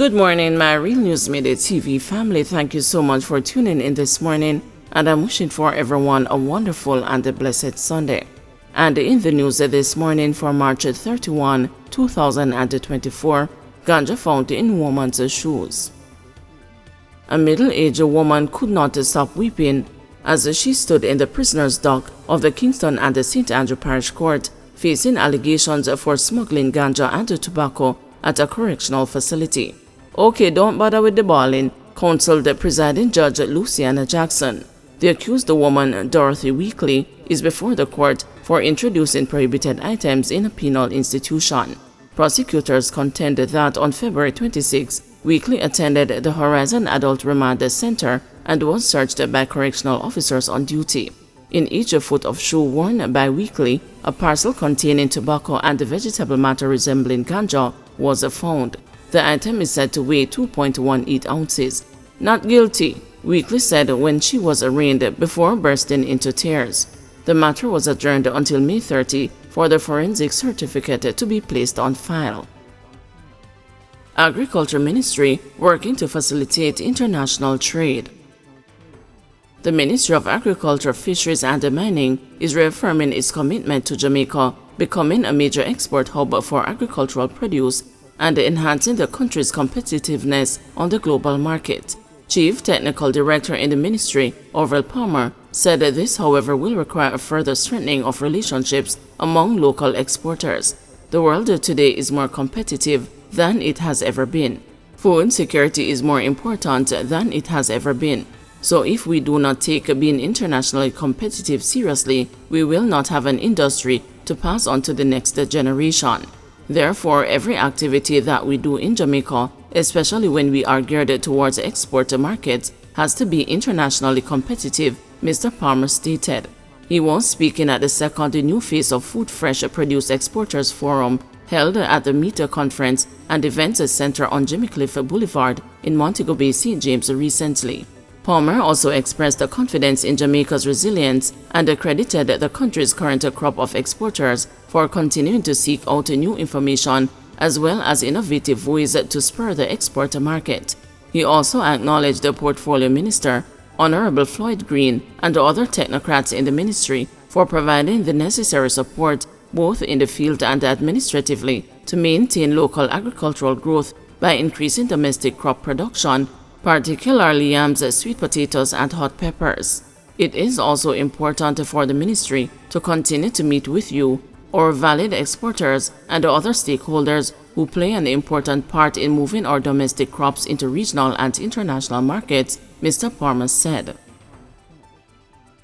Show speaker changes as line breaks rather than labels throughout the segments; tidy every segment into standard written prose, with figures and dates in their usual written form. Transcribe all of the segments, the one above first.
Good morning, my Real News Midday TV family. Thank you so much for tuning in this morning, and I'm wishing for everyone a wonderful and a blessed Sunday. And in the news this morning for March 31, 2024, Ganja found in woman's shoes. A middle-aged woman could not stop weeping as she stood in the prisoner's dock of the Kingston and the St. Andrew Parish Court, facing allegations for smuggling ganja and tobacco at a correctional facility. Okay, don't bother with the bawling, counseled the presiding judge Luciana Jackson. The accused woman, Dorothy Weekly, is before the court for introducing prohibited items in a penal institution. Prosecutors contended that on February 26, Weekly attended the Horizon Adult Remand Center and was searched by correctional officers on duty. In each foot of shoe worn by Weekly, a parcel containing tobacco and vegetable matter resembling ganja was found. The item is said to weigh 2.18 ounces. Not guilty, Weekly said when she was arraigned before bursting into tears. The matter was adjourned until May 30 for the forensic certificate to be placed on file. Agriculture Ministry working to facilitate international trade. The Ministry of Agriculture, Fisheries and Mining is reaffirming its commitment to Jamaica becoming a major export hub for agricultural produce and enhancing the country's competitiveness on the global market. Chief Technical Director in the ministry, Orville Palmer, said that this, however, will require a further strengthening of relationships among local exporters. The world today is more competitive than it has ever been. Food security is more important than it has ever been. So if we do not take being internationally competitive seriously, we will not have an industry to pass on to the next generation. Therefore, every activity that we do in Jamaica, especially when we are geared towards export markets, has to be internationally competitive, Mr. Palmer stated. He was speaking at the second New Face of Food Fresh Produce Exporters Forum held at the Meter Conference and Events Center on Jimmy Cliff Boulevard in Montego Bay, St. James recently. Palmer also expressed confidence in Jamaica's resilience and credited the country's current crop of exporters for continuing to seek out new information as well as innovative ways to spur the export market. He also acknowledged the Portfolio Minister, Honorable Floyd Green, and other technocrats in the ministry for providing the necessary support both in the field and administratively to maintain local agricultural growth by increasing domestic crop production, particularly yams, sweet potatoes, and hot peppers. It is also important for the ministry to continue to meet with you, our valid exporters, and other stakeholders who play an important part in moving our domestic crops into regional and international markets, Mr. Palmer said.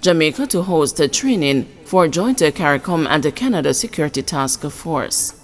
Jamaica to host a training for joint CARICOM and the Canada Security Task Force.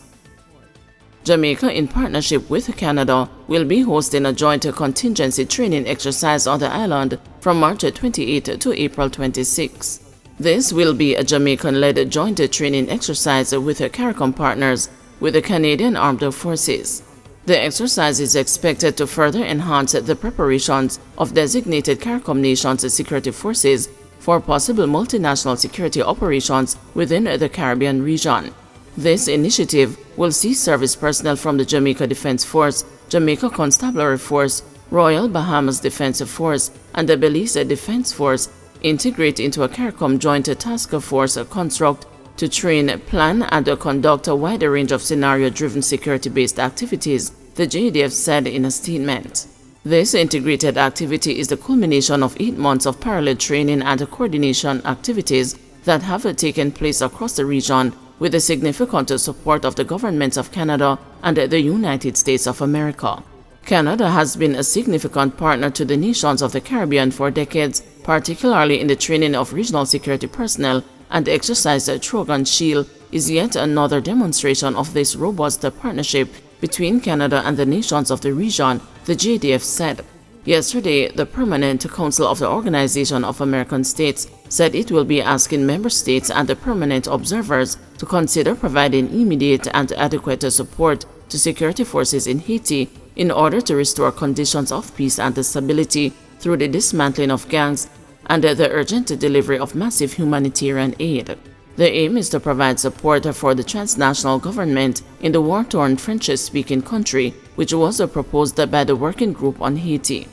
Jamaica, in partnership with Canada, will be hosting a joint contingency training exercise on the island from March 28 to April 26. This will be a Jamaican-led joint training exercise with CARICOM partners with the Canadian Armed Forces. The exercise is expected to further enhance the preparations of designated CARICOM nations' security forces for possible multinational security operations within the Caribbean region. This initiative will see service personnel from the Jamaica Defense Force, Jamaica Constabulary Force, Royal Bahamas Defense Force, and the Belize Defense Force integrate into a CARICOM joint task force construct to train, plan, and conduct a wide range of scenario-driven security-based activities, the JDF said in a statement. This integrated activity is the culmination of 8 months of parallel training and coordination activities that have taken place across the region with the significant support of the governments of Canada and the United States of America. Canada has been a significant partner to the nations of the Caribbean for decades, particularly in the training of regional security personnel, and the exercise Trojan Shield is yet another demonstration of this robust partnership between Canada and the nations of the region, the JDF said. Yesterday, the Permanent Council of the Organization of American States said it will be asking member states and the permanent observers to consider providing immediate and adequate support to security forces in Haiti in order to restore conditions of peace and stability through the dismantling of gangs and the urgent delivery of massive humanitarian aid. The aim is to provide support for the transnational government in the war-torn French-speaking country, which was proposed by the Working Group on Haiti.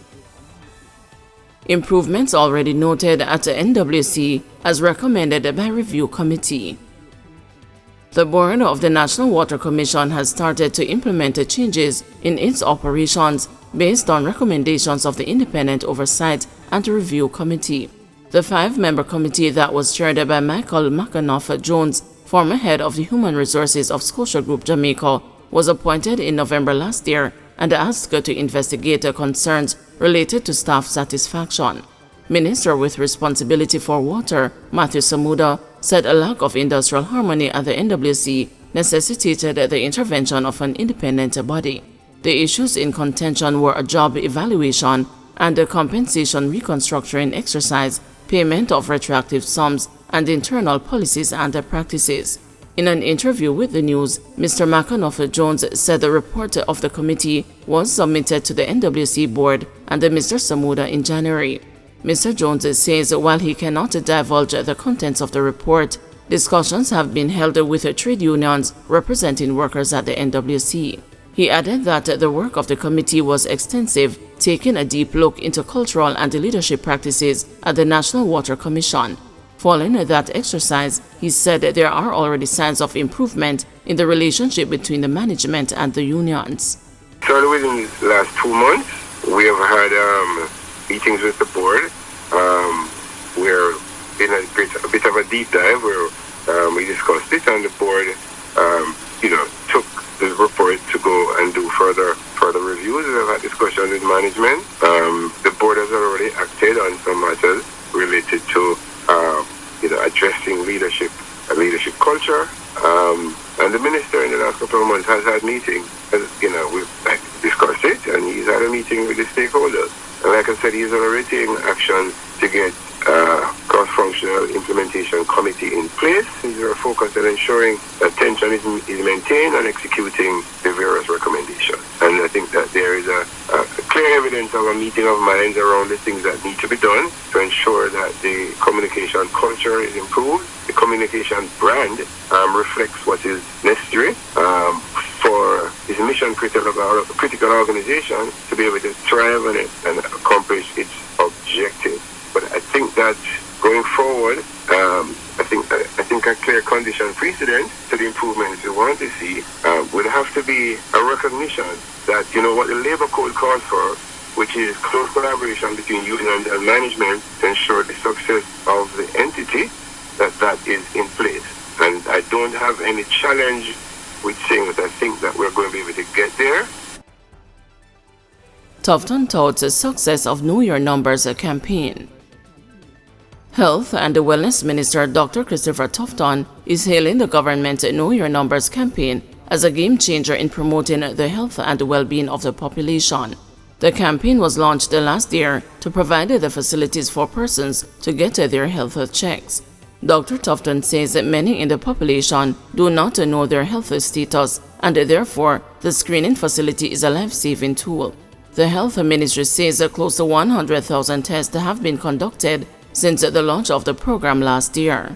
Improvements already noted at the NWC as recommended by Review Committee. The board of the National Water Commission has started to implement changes in its operations based on recommendations of the Independent Oversight and Review Committee. The 5-member committee that was chaired by Michael McAnuff-Jones, former head of the Human Resources of Scotia Group Jamaica, was appointed in November last year and asked to investigate concerns related to staff satisfaction. Minister with responsibility for water, Matthew Samuda, said a lack of industrial harmony at the NWC necessitated the intervention of an independent body. The issues in contention were a job evaluation and a compensation reconstructuring exercise, payment of retroactive sums, and internal policies and practices. In an interview with the news, Mr. McAnuff-Jones said the report of the committee was submitted to the NWC board and Mr. Samuda in January. Mr. Jones says while he cannot divulge the contents of the report, discussions have been held with trade unions representing workers at the NWC. He added that the work of the committee was extensive, taking a deep look into cultural and leadership practices at the National Water Commission. Following that exercise, he said there are already signs of improvement in the relationship between the management and the unions.
So within the last 2 months, we have had meetings with the board. We're in a bit of a deep dive where we discussed it, and the board, took the report to go and do further reviews. We've had discussions with management. The board has already acted on some matters related to addressing leadership culture. And the minister in the last couple of months has had meetings. We've discussed it, and he's had a meeting with the stakeholders. And like I said, he's already taking action to get cross-functional implementation committee in place. He's very focused on ensuring that tension is maintained and executing the various recommendations. And I think that there is a clear evidence of a meeting of minds around the things that need to be done to ensure that the communication culture is improved. The communication brand reflects what is necessary for this mission-critical organization to be able to thrive on it and accomplish its objective. But I think that going forward, I think a clear condition precedent to the improvements we want to see would have to be a recognition that what the labor code calls for, which is close collaboration between union and management to ensure the success of the entity, that is in place. And I don't have any challenge with saying that I think that we're going to be able to get there.
Tufton touts the success of Know Your Numbers campaign. Health and Wellness Minister Dr. Christopher Tufton is hailing the government Know Your Numbers campaign as a game changer in promoting the health and well-being of the population. The campaign was launched last year to provide the facilities for persons to get their health checks. Dr. Tufton says that many in the population do not know their health status, and therefore the screening facility is a life-saving tool. The Health Ministry says that close to 100,000 tests have been conducted since the launch of the program last year.